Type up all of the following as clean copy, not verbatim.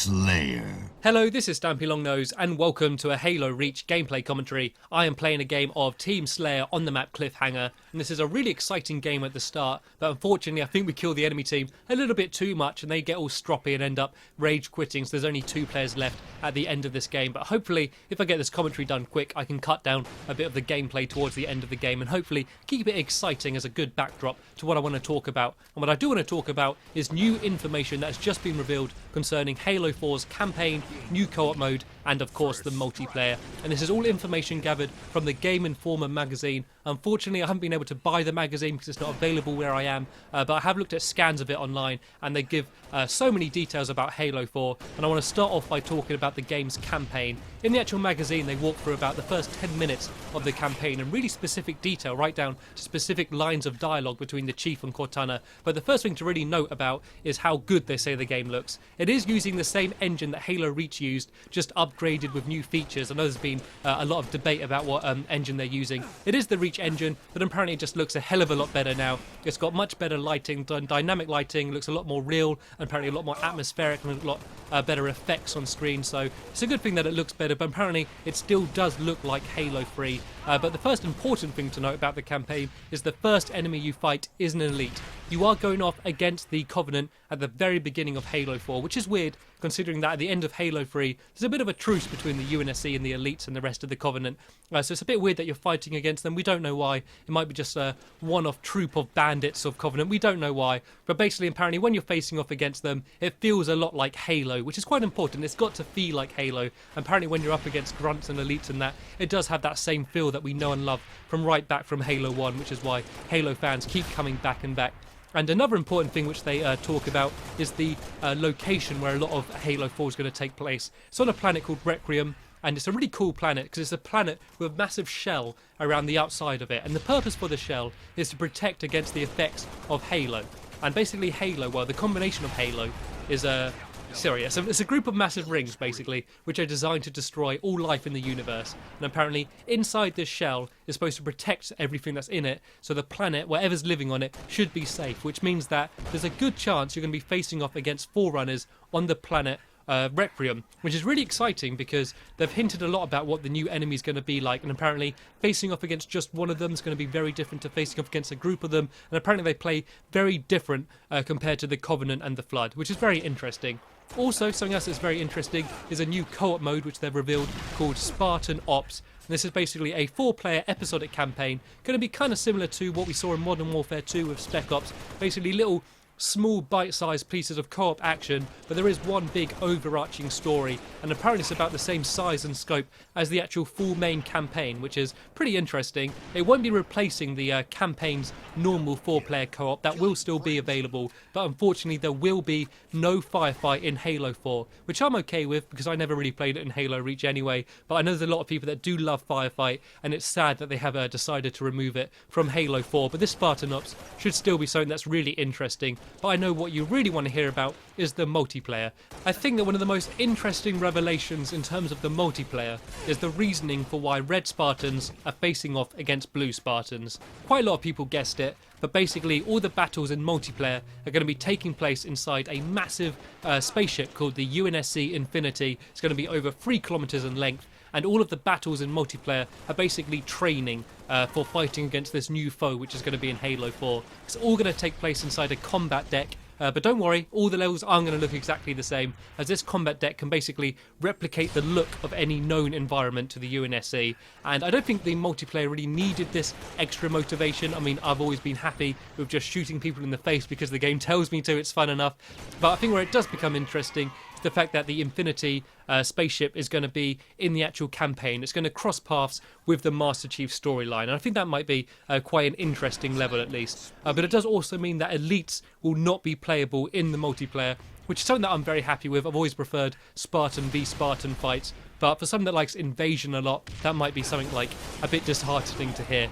Slayer. Hello, this is Stampy Longnose, and welcome to a Halo Reach gameplay commentary. I am playing a game of Team Slayer on the map Cliffhanger, and this is a really exciting game at the start, but unfortunately I think we kill the enemy team a little bit too much and they get all stroppy and end up rage quitting, so there's only 2 players left at the end of this game. But hopefully, if I get this commentary done quick, I can cut down a bit of the gameplay towards the end of the game and hopefully keep it exciting as a good backdrop to what I want to talk about. And what I do want to talk about is new information that's just been revealed concerning Halo 4's campaign, new co-op mode, and of course the multiplayer. And this is all information gathered from the Game Informer magazine. Unfortunately, I haven't been able to buy the magazine because it's not available where I am, but I have looked at scans of it online, and they give so many details about Halo 4. And I want to start off by talking about the game's campaign. In the actual magazine, they walk through about the first 10 minutes of the campaign in really specific detail, right down to specific lines of dialogue between the Chief and Cortana. But the first thing to really note about is how good they say the game looks. It is using the same engine that Halo Reach used, just upgraded with new features. I know there's been a lot of debate about what engine they're using. It is the Reach engine, but apparently it just looks a hell of a lot better now. It's got much better lighting, dynamic lighting, looks a lot more real, and apparently a lot more atmospheric and a lot better effects on screen. So it's a good thing that it looks better, but apparently it still does look like Halo 3. But the first important thing to note about the campaign is the first enemy you fight is an elite. You are going off against the Covenant at the very beginning of Halo 4, which is weird considering that at the end of Halo 3 there's a bit of a truce between the UNSC and the elites and the rest of the Covenant. So it's a bit weird that you're fighting against them. We don't know why. It might be just a one-off troop of bandits of Covenant. We don't know why. But basically, apparently, when you're facing off against them, it feels a lot like Halo, which is quite important. It's got to feel like Halo. Apparently, when you're up against grunts and elites and that, it does have that same feel that we know and love from right back from Halo 1, which is why Halo fans keep coming back and back. And another important thing which they talk about is the location where a lot of Halo 4 is going to take place. It's on a planet called Requiem, and it's a really cool planet because it's a planet with a massive shell around the outside of it. And the purpose for the shell is to protect against the effects of Halo. And basically Halo, well, the combination of Halo is it's a group of massive rings, basically, which are designed to destroy all life in the universe. And apparently, inside this shell is supposed to protect everything that's in it, so the planet, whatever's living on it, should be safe, which means that there's a good chance you're going to be facing off against Forerunners on the planet Requiem, which is really exciting because they've hinted a lot about what the new enemy is going to be like, and apparently facing off against just one of them is going to be very different to facing off against a group of them, and apparently they play very different compared to the Covenant and the Flood, which is very interesting. Also, something else that's very interesting is a new co-op mode which they've revealed called Spartan Ops. And this is basically a 4-player episodic campaign, going to be kind of similar to what we saw in Modern Warfare 2 with Spec Ops, basically little small bite-sized pieces of co-op action, but there is one big overarching story, and apparently it's about the same size and scope as the actual full main campaign, which is pretty interesting. It won't be replacing the campaign's normal 4-player co-op. That will still be available, but unfortunately there will be no firefight in Halo 4, which I'm okay with because I never really played it in Halo Reach anyway, but I know there's a lot of people that do love firefight, and it's sad that they have decided to remove it from Halo 4, but this Spartan Ops should still be something that's really interesting. But I know what you really want to hear about is the multiplayer. I think that one of the most interesting revelations in terms of the multiplayer is the reasoning for why Red Spartans are facing off against Blue Spartans. Quite a lot of people guessed it, but basically all the battles in multiplayer are going to be taking place inside a massive spaceship called the UNSC Infinity. It's going to be over 3 kilometers in length, and all of the battles in multiplayer are basically training for fighting against this new foe which is going to be in Halo 4. It's all going to take place inside a combat deck, but don't worry, all the levels aren't going to look exactly the same, as this combat deck can basically replicate the look of any known environment to the UNSC. And I don't think the multiplayer really needed this extra motivation. I mean, I've always been happy with just shooting people in the face because the game tells me to, it's fun enough. But I think where it does become interesting is the fact that the Infinity spaceship is going to be in the actual campaign. It's going to cross paths with the Master Chief storyline, and I think that might be quite an interesting level at least. But it does also mean that elites will not be playable in the multiplayer, which is something that I'm very happy with. I've always preferred Spartan v Spartan fights, but for someone that likes invasion a lot, that might be something like a bit disheartening to hear.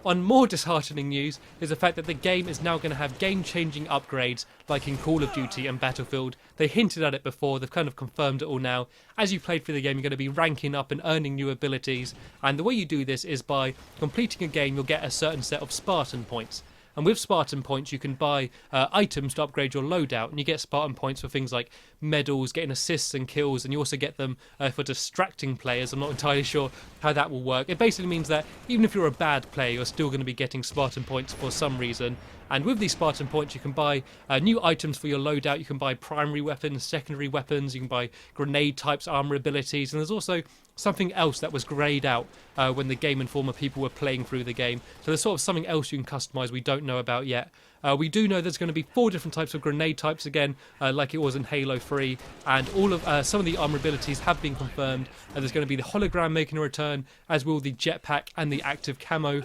On more disheartening news is the fact that the game is now going to have game-changing upgrades like in Call of Duty and Battlefield. They hinted at it before, they've kind of confirmed it all now. As you played through the game, you're going to be ranking up and earning new abilities, and the way you do this is by completing a game. You'll get a certain set of Spartan points. And with Spartan points, you can buy items to upgrade your loadout, and you get Spartan points for things like medals, getting assists and kills, and you also get them for distracting players. I'm not entirely sure how that will work. It basically means that even if you're a bad player, you're still going to be getting Spartan points for some reason. And with these Spartan points, you can buy new items for your loadout. You can buy primary weapons, secondary weapons. You can buy grenade types, armor abilities. And there's also something else that was greyed out when the Game Informer people were playing through the game. So there's sort of something else you can customize we don't know about yet. We do know there's going to be 4 different types of grenade types again, like it was in Halo 3. And all of some of the armor abilities have been confirmed. There's going to be the hologram making a return, as will the jetpack and the active camo.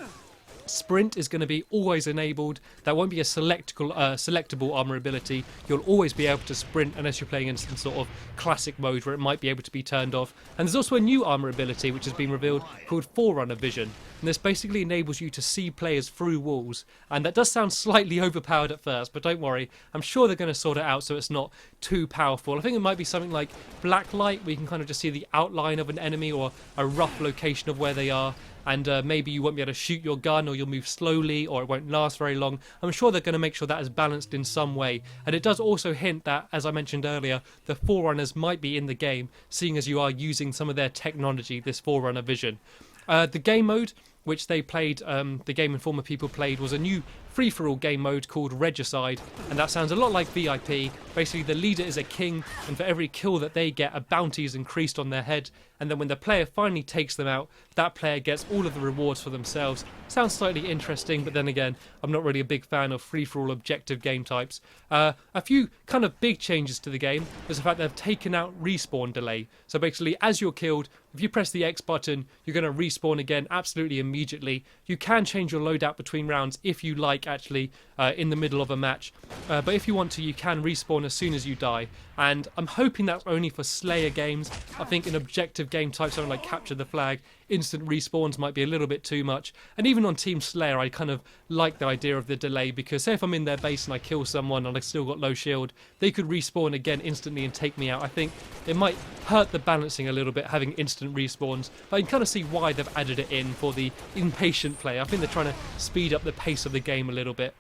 Sprint is going to be always enabled. That won't be a selectable armor ability. You'll always be able to sprint unless you're playing in some sort of classic mode where it might be able to be turned off. And there's also a new armor ability which has been revealed called Forerunner Vision. And this basically enables you to see players through walls. And that does sound slightly overpowered at first, but don't worry. I'm sure they're going to sort it out so it's not too powerful. I think it might be something like black light, where you can kind of just see the outline of an enemy or a rough location of where they are. And maybe you won't be able to shoot your gun, or you'll move slowly, or it won't last very long. I'm sure they're going to make sure that is balanced in some way. And it does also hint that, as I mentioned earlier, the Forerunners might be in the game, seeing as you are using some of their technology, this Forerunner Vision. The game mode, which they played, the Game Informer people played, was a new free-for-all game mode called Regicide, and that sounds a lot like VIP. Basically, the leader is a king, and for every kill that they get, a bounty is increased on their head, and then when the player finally takes them out, that player gets all of the rewards for themselves. Sounds slightly interesting, but then again, I'm not really a big fan of free-for-all objective game types. A few kind of big changes to the game is the fact they've taken out respawn delay. So basically, as you're killed, if you press the X button, you're going to respawn again absolutely immediately. You can change your loadout between rounds if you like, actually, in the middle of a match. But if you want to, you can respawn as soon as you die. And I'm hoping that's only for Slayer games. I think in objective game types, something like Capture the Flag, instant respawns might be a little bit too much. And even on Team Slayer, I kind of like the idea of the delay, because say if I'm in their base and I kill someone and I've still got low shield, they could respawn again instantly and take me out. I think it might hurt the balancing a little bit having instant respawns, but I can kind of see why they've added it in for the impatient player. I think they're trying to speed up the pace of the game a little bit.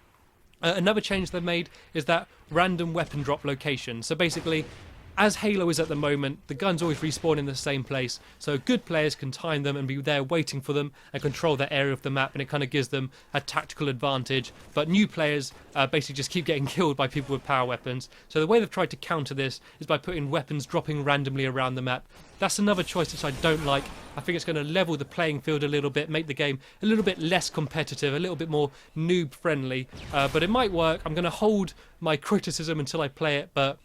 Another change they've made is that random weapon drop location. So basically, as Halo is at the moment, the guns always respawn in the same place, so good players can time them and be there waiting for them and control that area of the map, and it kind of gives them a tactical advantage. But new players basically just keep getting killed by people with power weapons. So the way they've tried to counter this is by putting weapons dropping randomly around the map. That's another choice which I don't like. I think it's going to level the playing field a little bit, make the game a little bit less competitive, a little bit more noob friendly, but it might work. I'm going to hold my criticism until I play it, but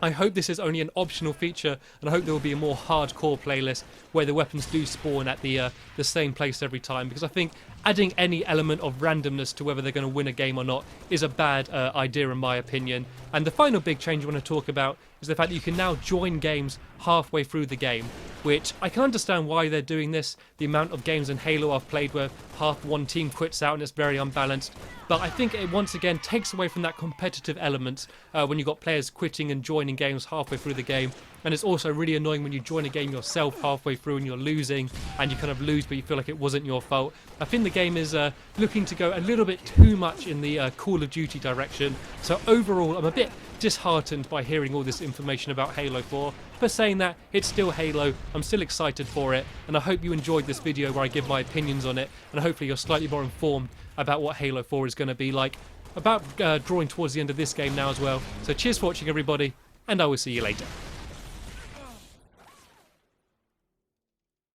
I hope this is only an optional feature, and I hope there will be a more hardcore playlist where the weapons do spawn at the same place every time, because I think adding any element of randomness to whether they're going to win a game or not is a bad idea in my opinion. And the final big change I want to talk about is the fact that you can now join games halfway through the game, which I can understand why they're doing this. The amount of games in Halo I've played where half one team quits out and it's very unbalanced. But I think it once again takes away from that competitive element when you've got players quitting and joining games halfway through the game. And it's also really annoying when you join a game yourself halfway through and you're losing, and you kind of lose but you feel like it wasn't your fault. I think the game is looking to go a little bit too much in the Call of Duty direction. So overall, I'm a bit disheartened by hearing all this information about Halo 4. But saying that, it's still Halo, I'm still excited for it, and I hope you enjoyed this video where I give my opinions on it, and hopefully you're slightly more informed about what Halo 4 is going to be like, about drawing towards the end of this game now as well. So cheers for watching everybody, and I will see you later.